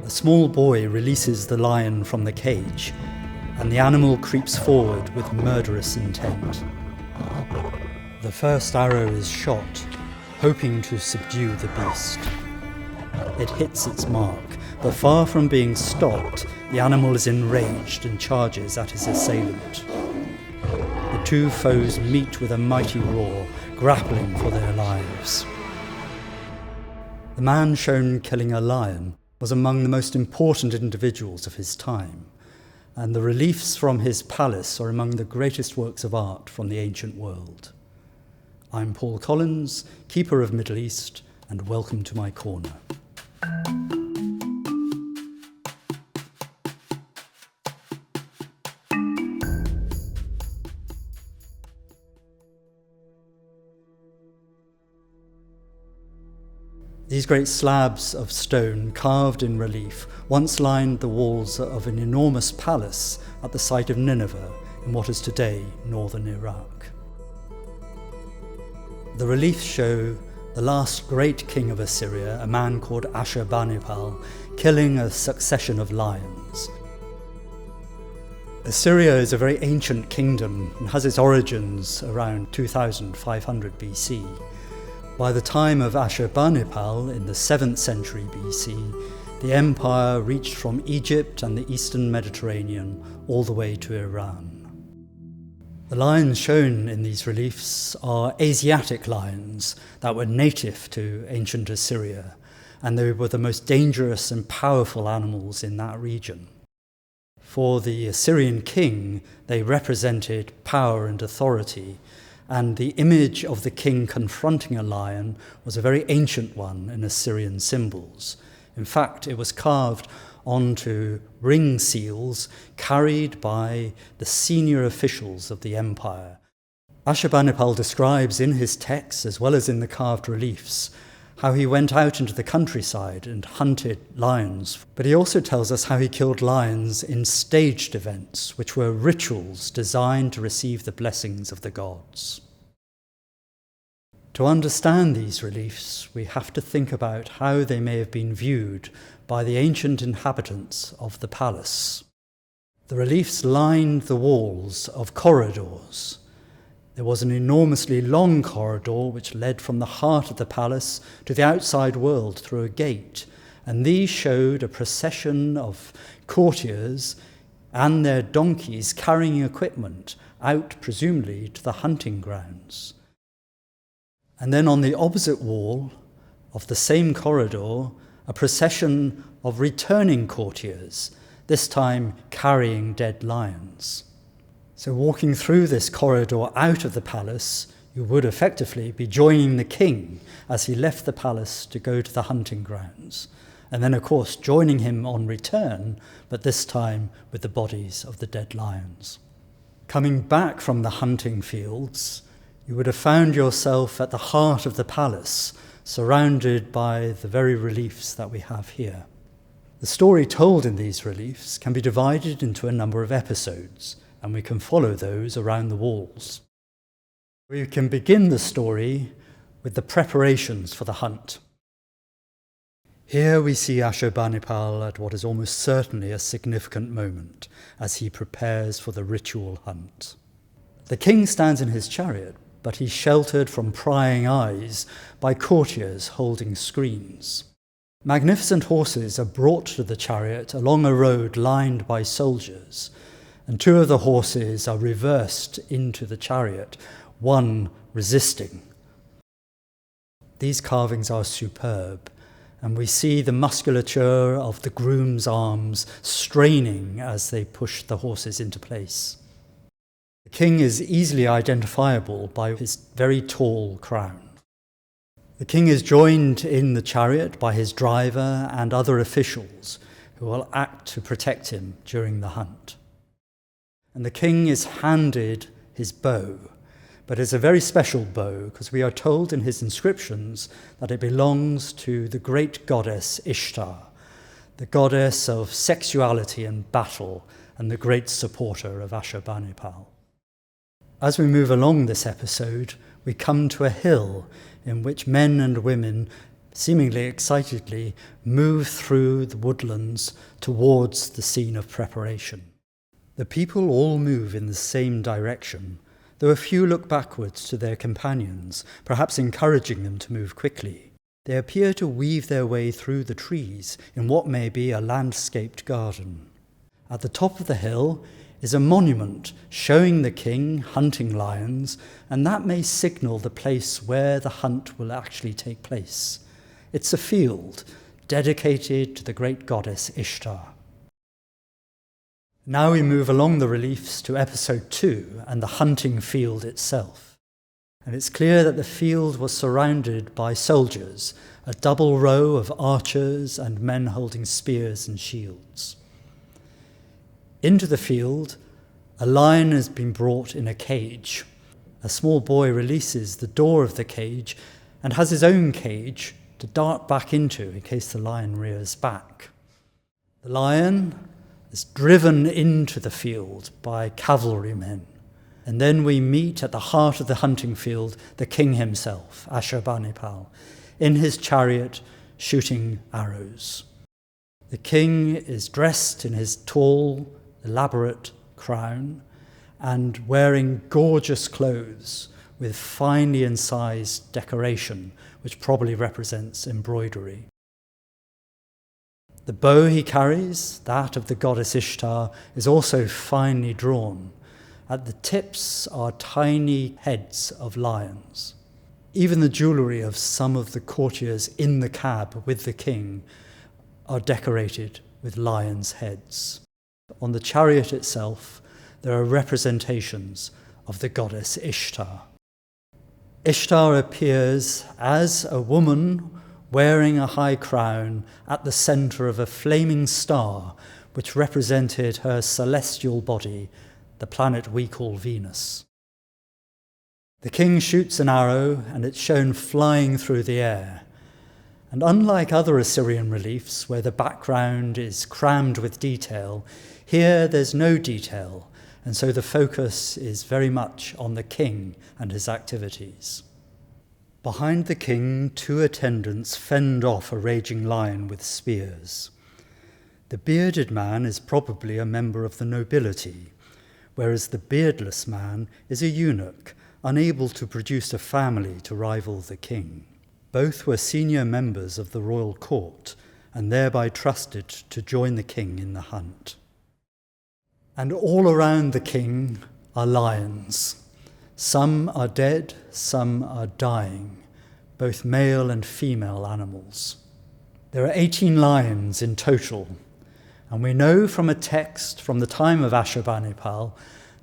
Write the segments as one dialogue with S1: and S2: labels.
S1: A small boy releases the lion from the cage, and the animal creeps forward with murderous intent. The first arrow is shot, hoping to subdue the beast. It hits its mark, but far from being stopped, the animal is enraged and charges at his assailant. The two foes meet with a mighty roar, grappling for their lives. The man shown killing a lion was among the most important individuals of his time, and the reliefs from his palace are among the greatest works of art from the ancient world. I'm Paul Collins, Keeper of Middle East, and welcome to my corner. These great slabs of stone carved in relief once lined the walls of an enormous palace at the site of Nineveh in what is today northern Iraq. The reliefs show the last great king of Assyria, a man called Ashurbanipal, killing a succession of lions. Assyria is a very ancient kingdom and has its origins around 2500 BC. By the time of Ashurbanipal in the 7th century BC, the empire reached from Egypt and the eastern Mediterranean all the way to Iran. The lions shown in these reliefs are Asiatic lions that were native to ancient Assyria, and they were the most dangerous and powerful animals in that region. For the Assyrian king, they represented power and authority, and the image of the king confronting a lion was a very ancient one in Assyrian symbols. In fact, it was carved onto ring seals carried by the senior officials of the empire. Ashurbanipal describes in his texts, as well as in the carved reliefs, how he went out into the countryside and hunted lions. But he also tells us how he killed lions in staged events, which were rituals designed to receive the blessings of the gods. To understand these reliefs, we have to think about how they may have been viewed by the ancient inhabitants of the palace. The reliefs lined the walls of corridors. There was an enormously long corridor which led from the heart of the palace to the outside world through a gate, and these showed a procession of courtiers and their donkeys carrying equipment out, presumably, to the hunting grounds. And then on the opposite wall of the same corridor, a procession of returning courtiers, this time carrying dead lions. So walking through this corridor out of the palace, you would effectively be joining the king as he left the palace to go to the hunting grounds. And then, of course, joining him on return, but this time with the bodies of the dead lions. Coming back from the hunting fields, you would have found yourself at the heart of the palace, surrounded by the very reliefs that we have here. The story told in these reliefs can be divided into a number of episodes, and we can follow those around the walls. We can begin the story with the preparations for the hunt. Here we see Ashurbanipal at what is almost certainly a significant moment as he prepares for the ritual hunt. The king stands in his chariot, but he's sheltered from prying eyes by courtiers holding screens. Magnificent horses are brought to the chariot along a road lined by soldiers, and two of the horses are reversed into the chariot, one resisting. These carvings are superb, and we see the musculature of the groom's arms straining as they push the horses into place. The king is easily identifiable by his very tall crown. The king is joined in the chariot by his driver and other officials who will act to protect him during the hunt. And the king is handed his bow, but it's a very special bow because we are told in his inscriptions that it belongs to the great goddess Ishtar, the goddess of sexuality and battle and the great supporter of Ashurbanipal. As we move along this episode, we come to a hill in which men and women seemingly excitedly move through the woodlands towards the scene of preparation. The people all move in the same direction, though a few look backwards to their companions, perhaps encouraging them to move quickly. They appear to weave their way through the trees in what may be a landscaped garden. At the top of the hill is a monument showing the king hunting lions, and that may signal the place where the hunt will actually take place. It's a field dedicated to the great goddess Ishtar. Now we move along the reliefs to episode 2 and the hunting field itself. And it's clear that the field was surrounded by soldiers, a double row of archers and men holding spears and shields. Into the field, a lion has been brought in a cage. A small boy releases the door of the cage and has his own cage to dart back into in case the lion rears back. The lion is driven into the field by cavalrymen. And then we meet at the heart of the hunting field the king himself, Ashurbanipal, in his chariot shooting arrows. The king is dressed in his tall, elaborate crown and wearing gorgeous clothes with finely incised decoration, which probably represents embroidery. The bow he carries, that of the goddess Ishtar, is also finely drawn. At the tips are tiny heads of lions. Even the jewellery of some of the courtiers in the cab with the king are decorated with lions' heads. On the chariot itself, there are representations of the goddess Ishtar. Ishtar appears as a woman wearing a high crown at the centre of a flaming star which represented her celestial body, the planet we call Venus. The king shoots an arrow and it's shown flying through the air. And unlike other Assyrian reliefs where the background is crammed with detail, here there's no detail, and so the focus is very much on the king and his activities. Behind the king, 2 attendants fend off a raging lion with spears. The bearded man is probably a member of the nobility, whereas the beardless man is a eunuch, unable to produce a family to rival the king. Both were senior members of the royal court and thereby trusted to join the king in the hunt. And all around the king are lions. Some are dead, some are dying, both male and female animals. There are 18 lions in total, and we know from a text from the time of Ashurbanipal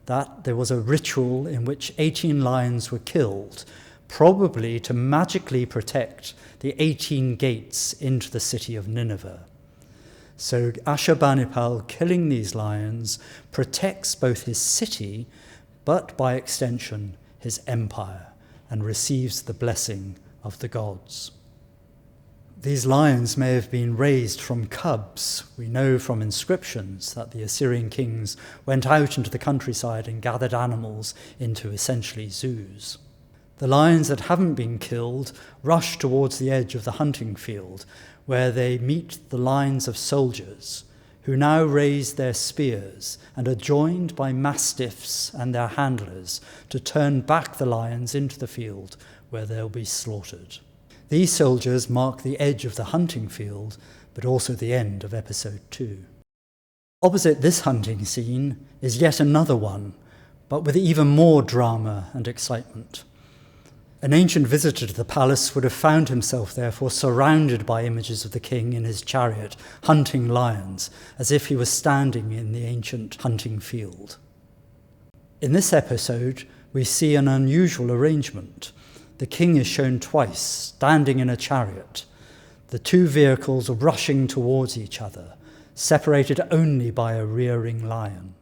S1: that there was a ritual in which 18 lions were killed, probably to magically protect the 18 gates into the city of Nineveh. So Ashurbanipal killing these lions protects both his city, but by extension his empire, and receives the blessing of the gods. These lions may have been raised from cubs. We know from inscriptions that the Assyrian kings went out into the countryside and gathered animals into essentially zoos. The lions that haven't been killed rush towards the edge of the hunting field, where they meet the lines of soldiers, who now raise their spears and are joined by mastiffs and their handlers to turn back the lions into the field where they'll be slaughtered. These soldiers mark the edge of the hunting field, but also the end of episode 2. Opposite this hunting scene is yet another one, but with even more drama and excitement. An ancient visitor to the palace would have found himself therefore surrounded by images of the king in his chariot, hunting lions, as if he was standing in the ancient hunting field. In this episode, we see an unusual arrangement. The king is shown twice, standing in a chariot, the 2 vehicles rushing towards each other, separated only by a rearing lion.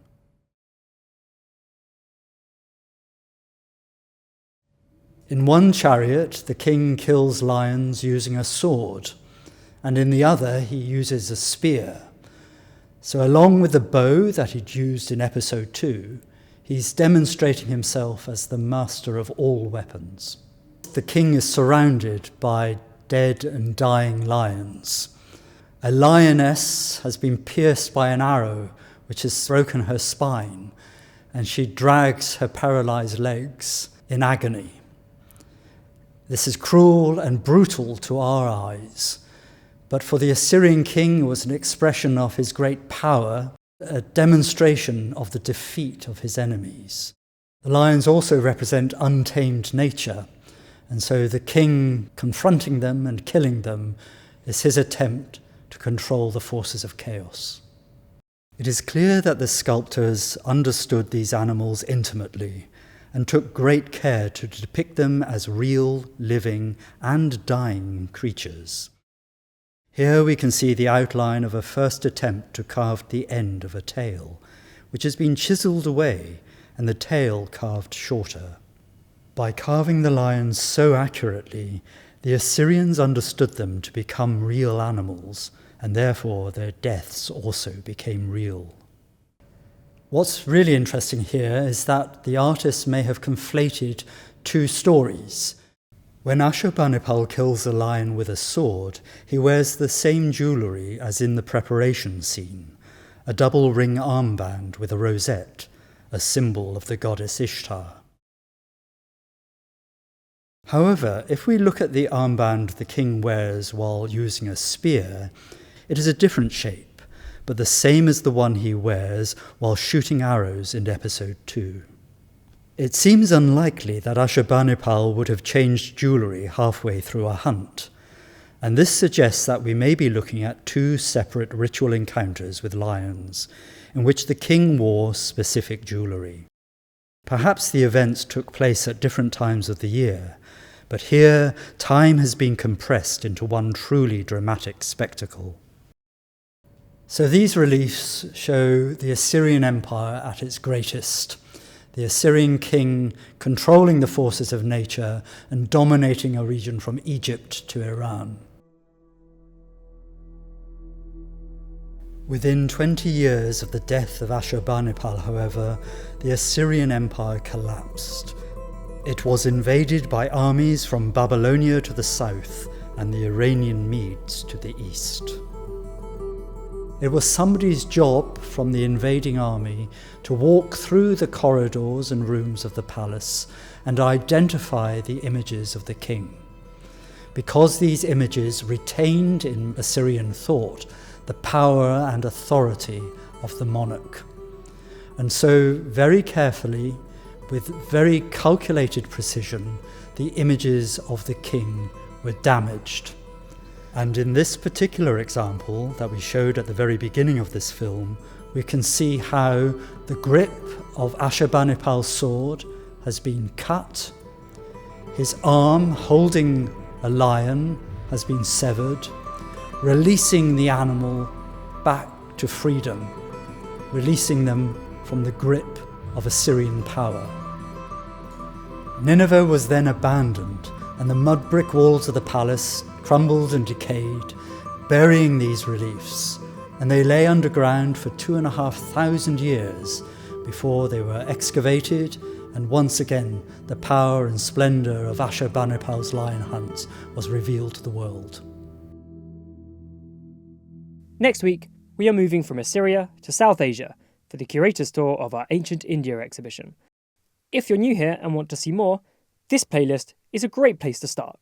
S1: In one chariot, the king kills lions using a sword, and in the other he uses a spear. So along with the bow that he'd used in episode 2, he's demonstrating himself as the master of all weapons. The king is surrounded by dead and dying lions. A lioness has been pierced by an arrow which has broken her spine, and she drags her paralyzed legs in agony. This is cruel and brutal to our eyes, but for the Assyrian king it was an expression of his great power, a demonstration of the defeat of his enemies. The lions also represent untamed nature, and so the king confronting them and killing them is his attempt to control the forces of chaos. It is clear that the sculptors understood these animals intimately and took great care to depict them as real, living, and dying creatures. Here we can see the outline of a first attempt to carve the end of a tail, which has been chiselled away and the tail carved shorter. By carving the lions so accurately, the Assyrians understood them to become real animals, and therefore their deaths also became real. What's really interesting here is that the artists may have conflated two stories. When Ashurbanipal kills a lion with a sword, he wears the same jewellery as in the preparation scene, a double ring armband with a rosette, a symbol of the goddess Ishtar. However, if we look at the armband the king wears while using a spear, it is a different shape, but the same as the one he wears while shooting arrows in episode 2. It seems unlikely that Ashurbanipal would have changed jewellery halfway through a hunt, and this suggests that we may be looking at two separate ritual encounters with lions, in which the king wore specific jewellery. Perhaps the events took place at different times of the year, but here time has been compressed into one truly dramatic spectacle. So these reliefs show the Assyrian Empire at its greatest, the Assyrian king controlling the forces of nature and dominating a region from Egypt to Iran. Within 20 years of the death of Ashurbanipal, however, the Assyrian Empire collapsed. It was invaded by armies from Babylonia to the south and the Iranian Medes to the east. It was somebody's job from the invading army to walk through the corridors and rooms of the palace and identify the images of the king, because these images retained in Assyrian thought the power and authority of the monarch. And so, very carefully, with very calculated precision, the images of the king were damaged. And in this particular example that we showed at the very beginning of this film, we can see how the grip of Ashurbanipal's sword has been cut, his arm holding a lion has been severed, releasing the animal back to freedom, releasing them from the grip of Assyrian power. Nineveh was then abandoned, and the mud brick walls of the palace crumbled and decayed, burying these reliefs, and they lay underground for 2,500 years before they were excavated, and once again the power and splendour of Ashurbanipal's lion hunt was revealed to the world.
S2: Next week, we are moving from Assyria to South Asia for the Curator's tour of our Ancient India exhibition. If you're new here and want to see more, this playlist is a great place to start.